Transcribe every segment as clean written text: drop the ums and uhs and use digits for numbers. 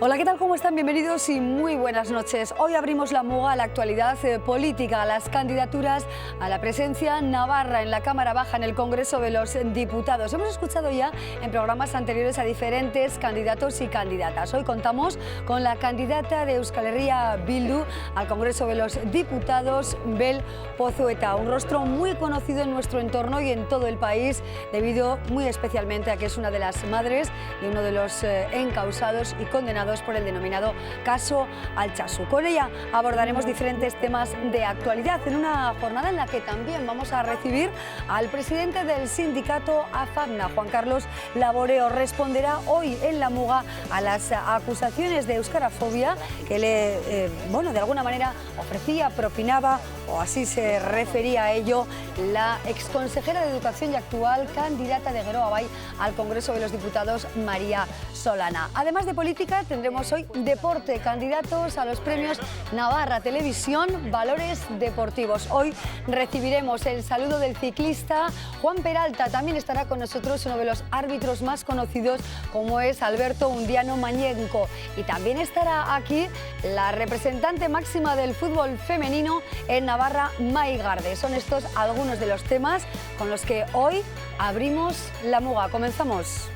Hola, ¿qué tal? ¿Cómo están? Bienvenidos y muy buenas noches. Hoy abrimos la muga a la actualidad política, a las candidaturas, a la presencia navarra en la Cámara Baja, en el Congreso de los Diputados. Hemos escuchado ya en programas anteriores a diferentes candidatos y candidatas. Hoy contamos con la candidata de Euskal Herria Bildu al Congreso de los Diputados, Bel Pozueta, un rostro muy conocido en nuestro entorno y en todo el país, debido muy especialmente a que es una de las madres de uno de los encausados y condenados por el denominado caso Altsasu. Con ella abordaremos diferentes temas de actualidad en una jornada en la que también vamos a recibir al presidente del sindicato AFABNA, Juan Carlos Laboreo. Responderá hoy en la muga a las acusaciones de euskarafobia que le, de alguna manera ofrecía, propinaba, o así se refería a ello, la exconsejera de Educación y actual candidata de Geroa Bai al Congreso de los Diputados, María Solana. Además de política, tendremos hoy deporte, candidatos a los premios Navarra Televisión, valores deportivos. Hoy recibiremos el saludo del ciclista Juan Peralta. También estará con nosotros uno de los árbitros más conocidos, como es Alberto Undiano Mañenco. Y también estará aquí la representante máxima del fútbol femenino en Navarra, Mai Garde. Son estos algunos de los temas con los que hoy abrimos la muga. Comenzamos.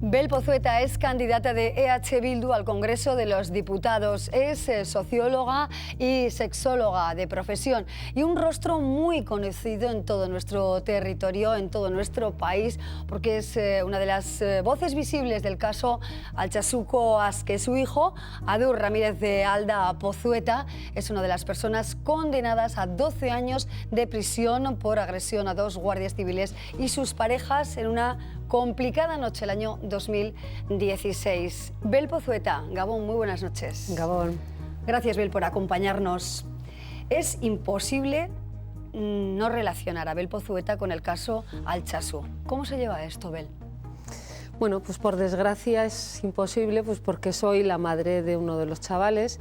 Bel Pozueta es candidata de EH Bildu al Congreso de los Diputados. Es socióloga y sexóloga de profesión y un rostro muy conocido en todo nuestro territorio, en todo nuestro país, porque es una de las voces visibles del caso Altsasuko Aske. Su hijo, Adur Ramírez de Alda Pozueta, es una de las personas condenadas a 12 años de prisión por agresión a 2 guardias civiles y sus parejas en una complicada noche el año 2016. Bel Pozueta, Gabón, muy buenas noches. Gabón. Gracias, Bel, por acompañarnos. Es imposible no relacionar a Bel Pozueta con el caso Altsasu. ¿Cómo se lleva esto, Bel? Bueno, pues por desgracia es imposible, pues porque soy la madre de uno de los chavales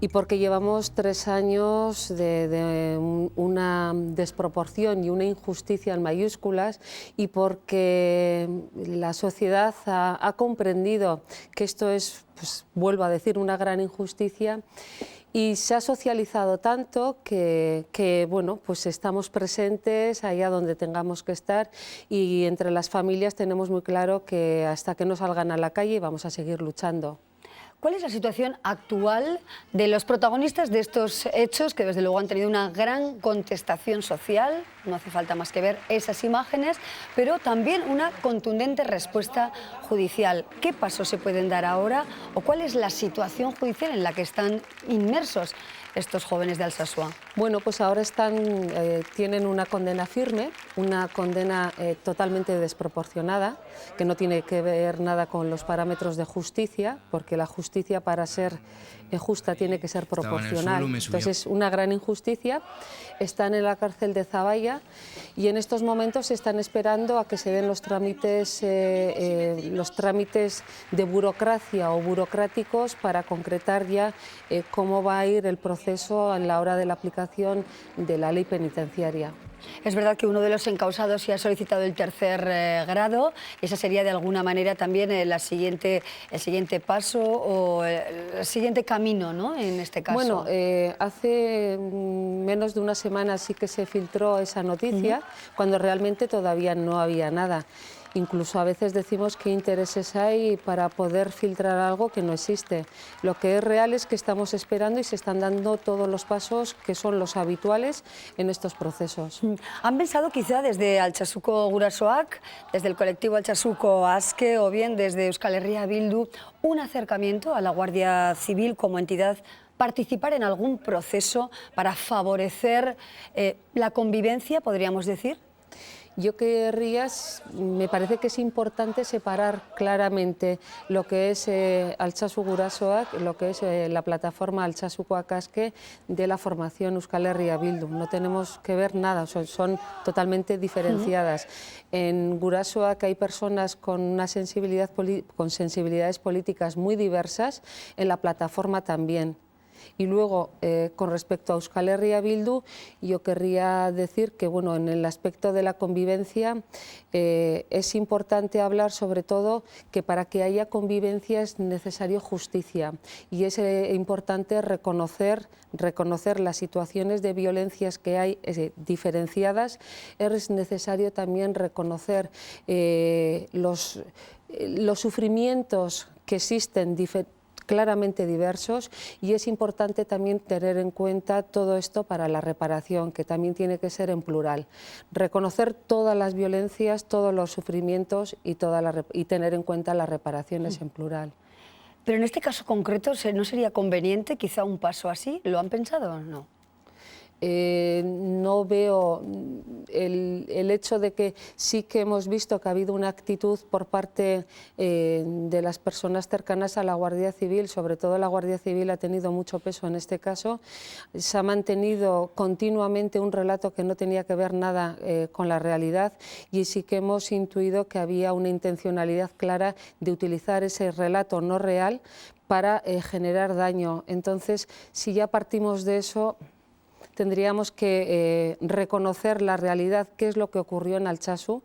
y porque llevamos 3 años de una desproporción y una injusticia en mayúsculas, y porque la sociedad ha comprendido que esto es, pues, vuelvo a decir, una gran injusticia. Y se ha socializado tanto que bueno, pues estamos presentes allá donde tengamos que estar, y entre las familias tenemos muy claro que hasta que no salgan a la calle vamos a seguir luchando. ¿Cuál es la situación actual de los protagonistas de estos hechos, que desde luego han tenido una gran contestación social? No hace falta más que ver esas imágenes, pero también una contundente respuesta judicial. ¿Qué pasos se pueden dar ahora o cuál es la situación judicial en la que están inmersos estos jóvenes de Altsasu? Bueno, pues ahora tienen una condena firme, una condena totalmente desproporcionada, que no tiene que ver nada con los parámetros de justicia, porque la justicia, para ser justa, tiene que ser proporcional. Entonces es una gran injusticia. Están en la cárcel de Zaballa y en estos momentos están esperando a que se den los trámites de burocracia o burocráticos para concretar ya cómo va a ir el proceso a la hora de la aplicación de la ley penitenciaria. Es verdad que uno de los encausados ya ha solicitado el 3er grado. Esa sería de alguna manera también el siguiente paso o el siguiente camino, ¿no? En este caso. Bueno, hace menos de una semana sí que se filtró esa noticia, cuando realmente todavía no había nada. Incluso a veces decimos qué intereses hay para poder filtrar algo que no existe. Lo que es real es que estamos esperando y se están dando todos los pasos que son los habituales en estos procesos. ¿Han pensado quizá desde Altsasuko Gurasoak, desde el colectivo Altsasuko Aske o bien desde Euskal Herria Bildu, un acercamiento a la Guardia Civil como entidad, participar en algún proceso para favorecer la convivencia, podríamos decir? yo querría, me parece que es importante separar claramente lo que es Altsasu Gurasoak, lo que es la plataforma Altsasu Coacasque de la formación Euskal Herria Bildu. No tenemos que ver nada, son totalmente diferenciadas. En Gurasoak hay personas con una con sensibilidades políticas muy diversas, en la plataforma también. Y luego, con respecto a Euskal Herria Bildu, yo querría decir que bueno, en el aspecto de la convivencia es importante hablar sobre todo que para que haya convivencia es necesario justicia y es importante reconocer las situaciones de violencias que hay diferenciadas. Es necesario también reconocer los sufrimientos que existen claramente diversos, y es importante también tener en cuenta todo esto para la reparación, que también tiene que ser en plural. Reconocer todas las violencias, todos los sufrimientos y tener en cuenta las reparaciones en plural. Pero en este caso concreto, ¿no sería conveniente quizá un paso así? ¿Lo han pensado o no? No veo el hecho de que sí que hemos visto que ha habido una actitud por parte de las personas cercanas a la Guardia Civil, sobre todo la Guardia Civil ha tenido mucho peso en este caso, se ha mantenido continuamente un relato que no tenía que ver nada con la realidad, y sí que hemos intuido que había una intencionalidad clara de utilizar ese relato no real para generar daño. Entonces, si ya partimos de eso, tendríamos que reconocer la realidad, qué es lo que ocurrió en Altsasu,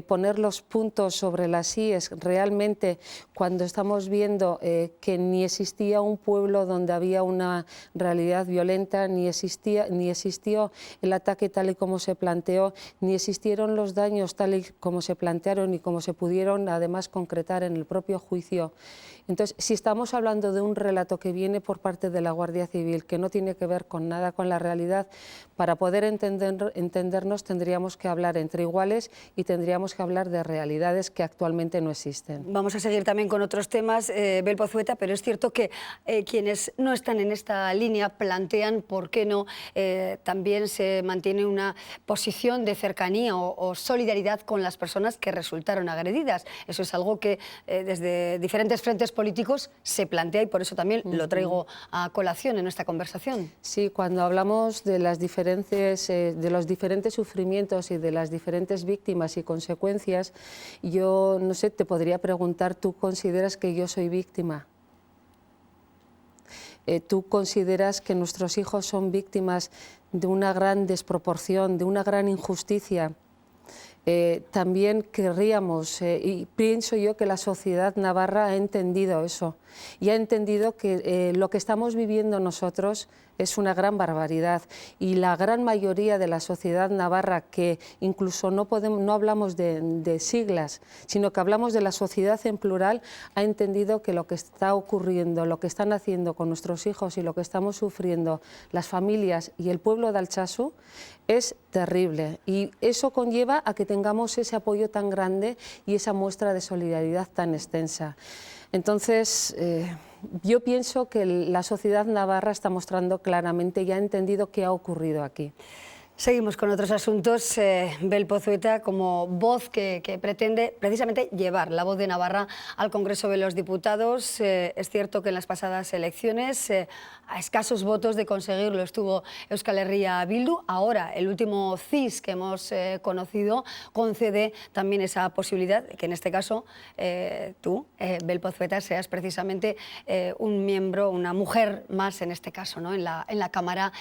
poner los puntos sobre las íes realmente cuando estamos viendo que ni existía un pueblo donde había una realidad violenta, ni existió el ataque tal y como se planteó, ni existieron los daños tal y como se plantearon y como se pudieron además concretar en el propio juicio. Entonces, si estamos hablando de un relato que viene por parte de la Guardia Civil, que no tiene que ver con nada con la realidad, para poder entendernos tendríamos que hablar entre iguales y tendríamos que hablar de realidades que actualmente no existen. Vamos a seguir también con otros temas, Bel Pozueta, pero es cierto que quienes no están en esta línea plantean por qué no también se mantiene una posición de cercanía o solidaridad con las personas que resultaron agredidas. Eso es algo que desde diferentes frentes políticos se plantea y por eso también lo traigo a colación en esta conversación. Sí, cuando hablamos de los diferentes sufrimientos y de las diferentes víctimas y consecuencias, yo no sé, te podría preguntar, ¿tú consideras que yo soy víctima? ¿Tú consideras que nuestros hijos son víctimas de una gran desproporción, de una gran injusticia? También querríamos, y pienso yo que la sociedad navarra ha entendido eso y ha entendido que lo que estamos viviendo nosotros es una gran barbaridad, y la gran mayoría de la sociedad navarra, que incluso no hablamos de siglas, sino que hablamos de la sociedad en plural, ha entendido que lo que está ocurriendo, lo que están haciendo con nuestros hijos y lo que estamos sufriendo las familias y el pueblo de Altsasu es terrible, y eso conlleva a que tengamos ese apoyo tan grande y esa muestra de solidaridad tan extensa. Entonces, yo pienso que la sociedad navarra está mostrando claramente y ha entendido qué ha ocurrido aquí. Seguimos con otros asuntos. Bel Pozueta, como voz que pretende precisamente llevar la voz de Navarra al Congreso de los Diputados. Es cierto que en las pasadas elecciones, a escasos votos de conseguirlo, estuvo Euskal Herria Bildu. Ahora, el último CIS que hemos conocido concede también esa posibilidad, que en este caso tú, Bel Pozueta, seas precisamente un miembro, una mujer más en este caso, ¿no? en la Cámara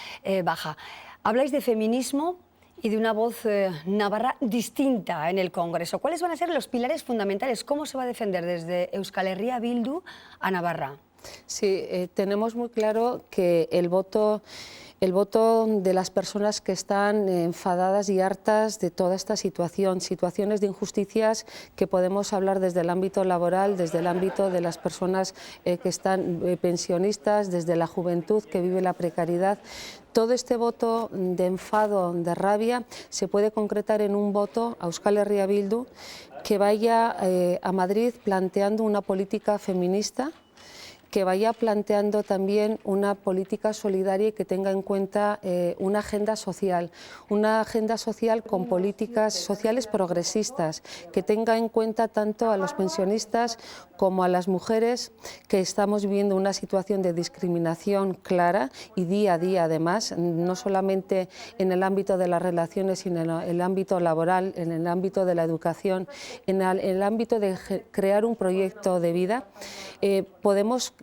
Baja. Habláis de feminismo y de una voz navarra distinta en el Congreso. ¿Cuáles van a ser los pilares fundamentales? ¿Cómo se va a defender desde Euskal Herria Bildu a Navarra? Sí, tenemos muy claro que el voto de las personas que están enfadadas y hartas de toda esta situaciones de injusticias que podemos hablar desde el ámbito laboral, desde el ámbito de las personas que están pensionistas, desde la juventud que vive la precariedad. Todo este voto de enfado, de rabia, se puede concretar en un voto a Euskal Herria Bildu que vaya a Madrid planteando una política feminista que vaya planteando también una política solidaria y que tenga en cuenta una agenda social con políticas sociales progresistas, que tenga en cuenta tanto a los pensionistas como a las mujeres, que estamos viviendo una situación de discriminación clara y día a día además, no solamente en el ámbito de las relaciones, sino en el ámbito laboral, en el ámbito de la educación, en el ámbito de crear un proyecto de vida. Podemos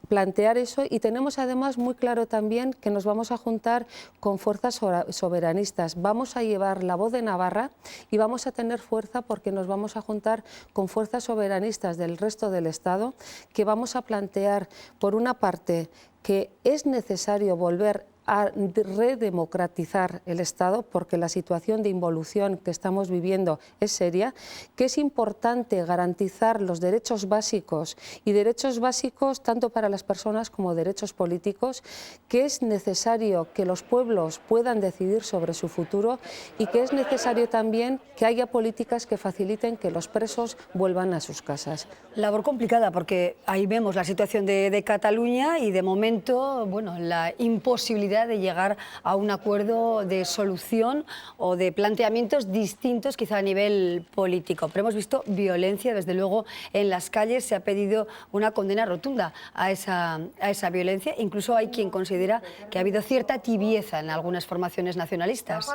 plantear eso, y tenemos además muy claro también que nos vamos a juntar con fuerzas soberanistas. Vamos a llevar la voz de Navarra y vamos a tener fuerza porque nos vamos a juntar con fuerzas soberanistas del resto del Estado, que vamos a plantear, por una parte, que es necesario volver a redemocratizar el Estado, porque la situación de involución que estamos viviendo es seria, que es importante garantizar los derechos básicos, y derechos básicos tanto para las personas como derechos políticos, que es necesario que los pueblos puedan decidir sobre su futuro, y que es necesario también que haya políticas que faciliten que los presos vuelvan a sus casas. Labor complicada, porque ahí vemos la situación de Cataluña y de momento, bueno, la imposibilidad de llegar a un acuerdo de solución o de planteamientos distintos quizá a nivel político. Pero hemos visto violencia, desde luego, en las calles. Se ha pedido una condena rotunda a esa violencia. Incluso hay quien considera que ha habido cierta tibieza en algunas formaciones nacionalistas.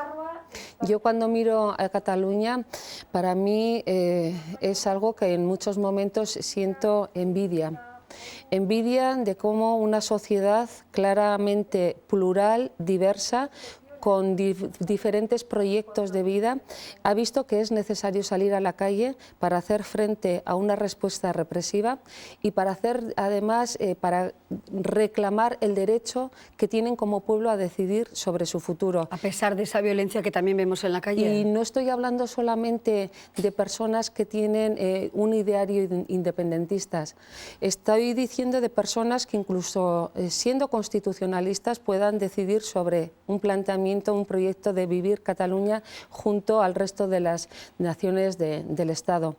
Yo cuando miro a Cataluña, para mí es algo que en muchos momentos siento envidia. Envidia de cómo una sociedad claramente plural, diversa, con diferentes proyectos de vida, ha visto que es necesario salir a la calle para hacer frente a una respuesta represiva y para hacer, además, para reclamar el derecho que tienen como pueblo a decidir sobre su futuro. A pesar de esa violencia que también vemos en la calle. Y no estoy hablando solamente de personas que tienen un ideario independentistas. Estoy diciendo de personas que incluso siendo constitucionalistas puedan decidir sobre un planteamiento, un proyecto de vivir Cataluña junto al resto de las naciones del Estado.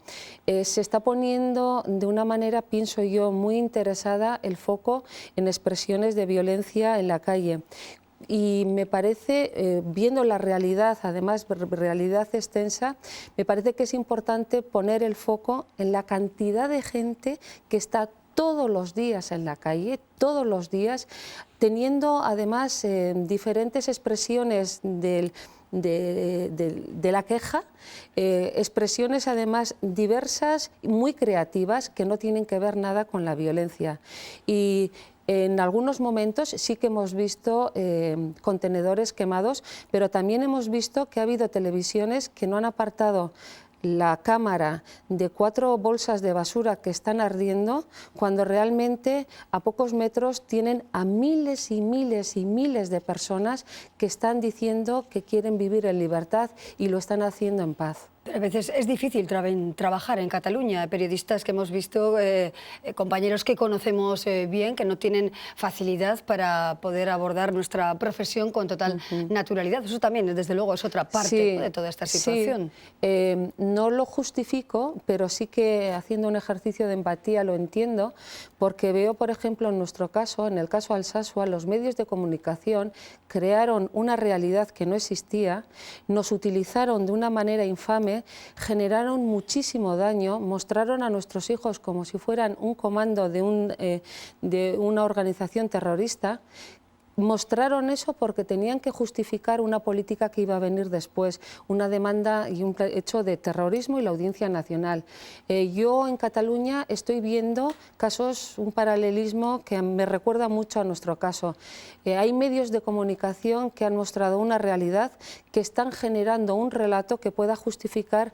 Se está poniendo de una manera, pienso yo, muy interesada el foco en expresiones de violencia en la calle. Y me parece, viendo la realidad, además realidad extensa, me parece que es importante poner el foco en la cantidad de gente que está todos los días en la calle, todos los días, teniendo además diferentes expresiones de la queja, expresiones además diversas, muy creativas, que no tienen que ver nada con la violencia. Y en algunos momentos sí que hemos visto contenedores quemados, pero también hemos visto que ha habido televisiones que no han apartado la cámara de 4 bolsas de basura que están ardiendo, cuando realmente a pocos metros tienen a miles y miles y miles de personas que están diciendo que quieren vivir en libertad y lo están haciendo en paz. A veces es difícil trabajar en Cataluña, periodistas que hemos visto, compañeros que conocemos bien, que no tienen facilidad para poder abordar nuestra profesión con total naturalidad. Eso también, desde luego, es otra parte, ¿no?, de toda esta situación. Sí. No lo justifico, pero sí que haciendo un ejercicio de empatía lo entiendo, porque veo, por ejemplo, en nuestro caso, en el caso Alsasua, los medios de comunicación crearon una realidad que no existía, nos utilizaron de una manera infame, generaron muchísimo daño, mostraron a nuestros hijos como si fueran un comando de una organización terrorista. Mostraron eso porque tenían que justificar una política que iba a venir después, una demanda y un hecho de terrorismo y la Audiencia Nacional. Yo en Cataluña estoy viendo casos, un paralelismo que me recuerda mucho a nuestro caso. Hay medios de comunicación que han mostrado una realidad, que están generando un relato que pueda justificar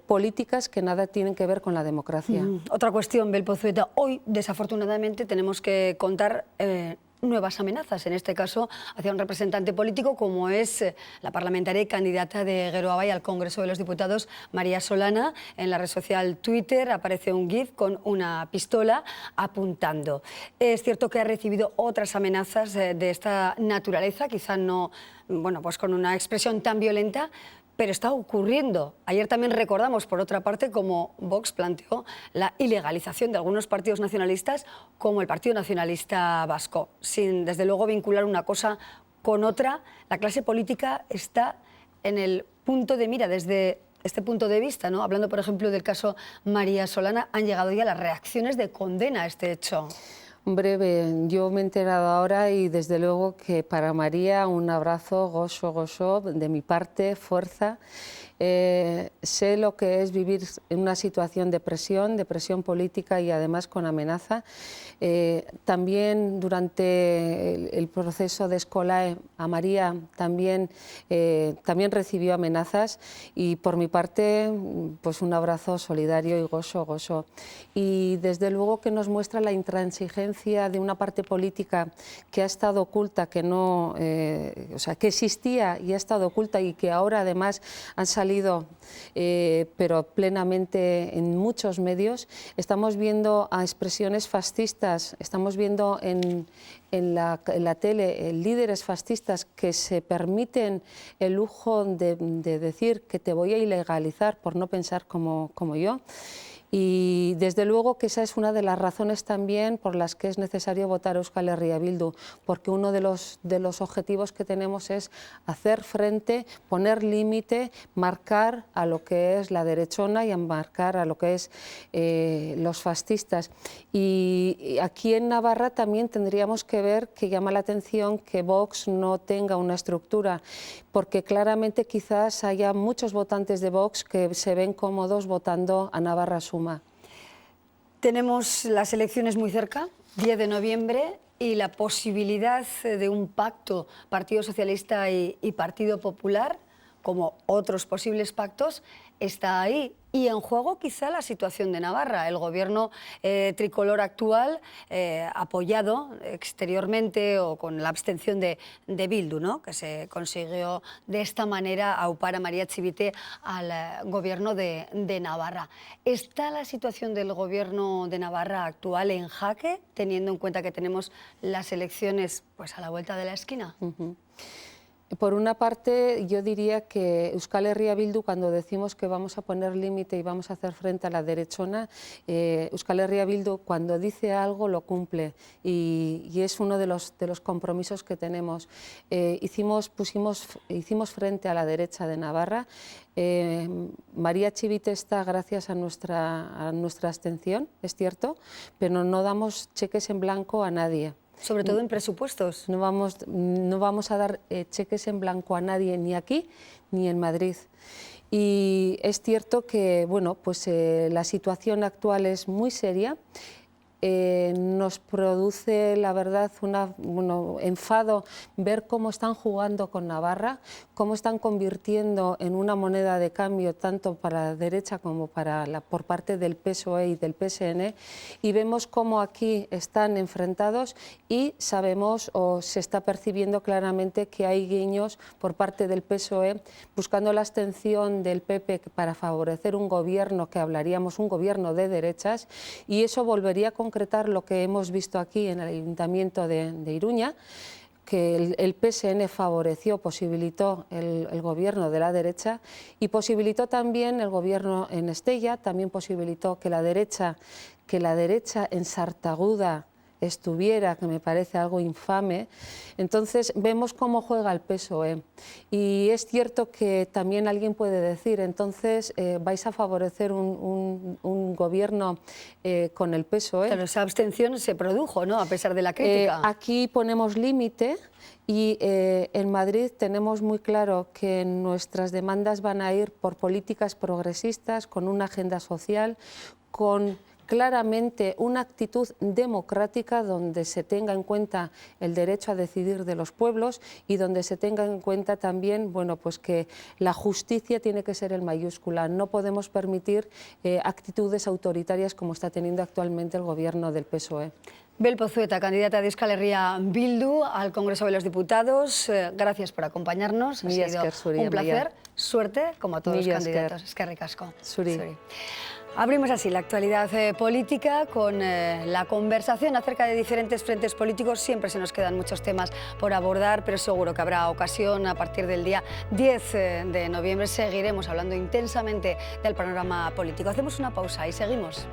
políticas que nada tienen que ver con la democracia. Otra cuestión, Bel Pozueta. Hoy, desafortunadamente, tenemos que contar nuevas amenazas, en este caso hacia un representante político como es la parlamentaria y candidata de Geroa Bai al Congreso de los Diputados, María Solana. En la red social Twitter aparece un GIF con una pistola apuntando. Es cierto que ha recibido otras amenazas de esta naturaleza, quizá no, bueno, pues con una expresión tan violenta, pero está ocurriendo. Ayer también recordamos, por otra parte, cómo Vox planteó la ilegalización de algunos partidos nacionalistas, como el Partido Nacionalista Vasco, sin, desde luego, vincular una cosa con otra. La clase política está en el punto de mira desde este punto de vista, ¿no? Hablando, por ejemplo, del caso María Solana, han llegado ya las reacciones de condena a este hecho. Breve, yo me he enterado ahora y desde luego que para María un abrazo, gozo, de mi parte, fuerza. Sé lo que es vivir en una situación de presión política y además con amenaza. También durante el proceso de Escolae a María también recibió amenazas y por mi parte pues un abrazo solidario y gozo. Y desde luego que nos muestra la intransigencia de una parte política que ha estado oculta, que no, o sea, que existía y ha estado oculta y que ahora además han salido pero plenamente en muchos medios. Estamos viendo a expresiones fascistas, estamos viendo en la tele líderes fascistas que se permiten el lujo de decir que te voy a ilegalizar por no pensar como yo. Y desde luego que esa es una de las razones también por las que es necesario votar Euskal Herria Bildu, porque uno de los objetivos que tenemos es hacer frente, poner límite, marcar a lo que es la derechona y marcar a lo que es los fascistas. Y aquí en Navarra también tendríamos que ver que llama la atención que Vox no tenga una estructura, porque claramente quizás haya muchos votantes de Vox que se ven cómodos votando a Navarra Suma. Tenemos las elecciones muy cerca, 10 de noviembre, y la posibilidad de un pacto Partido Socialista y Partido Popular, como otros posibles pactos, está ahí. Y en juego quizá la situación de Navarra. El gobierno tricolor actual, apoyado exteriormente o con la abstención de Bildu, ¿no? Que se consiguió de esta manera aupar a María Chivite al gobierno de Navarra. ¿Está la situación del gobierno de Navarra actual en jaque, teniendo en cuenta que tenemos las elecciones pues, a la vuelta de la esquina? Por una parte, yo diría que Euskal Herria Bildu, cuando decimos que vamos a poner límite y vamos a hacer frente a la derechona, Euskal Herria Bildu cuando dice algo lo cumple y es uno de los compromisos que tenemos. Hicimos frente a la derecha de Navarra. María Chivite está gracias a nuestra abstención, es cierto, pero no damos cheques en blanco a nadie. Sobre todo en presupuestos. No vamos a dar cheques en blanco a nadie, ni aquí ni en Madrid. Y es cierto que bueno, pues, la situación actual es muy seria. Nos produce, la verdad, enfado ver cómo están jugando con Navarra, cómo están convirtiendo en una moneda de cambio tanto para la derecha como por parte del PSOE y del PSN, y vemos cómo aquí están enfrentados y sabemos o se está percibiendo claramente que hay guiños por parte del PSOE buscando la abstención del PP para favorecer un gobierno que hablaríamos un gobierno de derechas, y eso volvería a concretar lo que hemos visto aquí en el Ayuntamiento de Iruña, que el PSN favoreció, posibilitó el gobierno de la derecha y posibilitó también el gobierno en Estella, también posibilitó que la derecha en Sartaguda estuviera, que me parece algo infame. Entonces vemos cómo juega el PSOE y es cierto que también alguien puede decir, entonces vais a favorecer un gobierno con el PSOE. Pero esa abstención se produjo, ¿no? A pesar de la crítica. Aquí ponemos límite y en Madrid tenemos muy claro que nuestras demandas van a ir por políticas progresistas, con una agenda social, con claramente una actitud democrática donde se tenga en cuenta el derecho a decidir de los pueblos y donde se tenga en cuenta también, bueno, pues que la justicia tiene que ser en mayúscula. No podemos permitir actitudes autoritarias como está teniendo actualmente el gobierno del PSOE. Bel Pozueta, candidata de Euskal Herria Bildu al Congreso de los Diputados. Gracias por acompañarnos. Ha sido un placer. Suerte, como a todos los candidatos. Eskerrik asko. Zuri. Abrimos así la actualidad política con la conversación acerca de diferentes frentes políticos. Siempre se nos quedan muchos temas por abordar, pero seguro que habrá ocasión. A partir del día 10 de noviembre seguiremos hablando intensamente del panorama político. Hacemos una pausa y seguimos.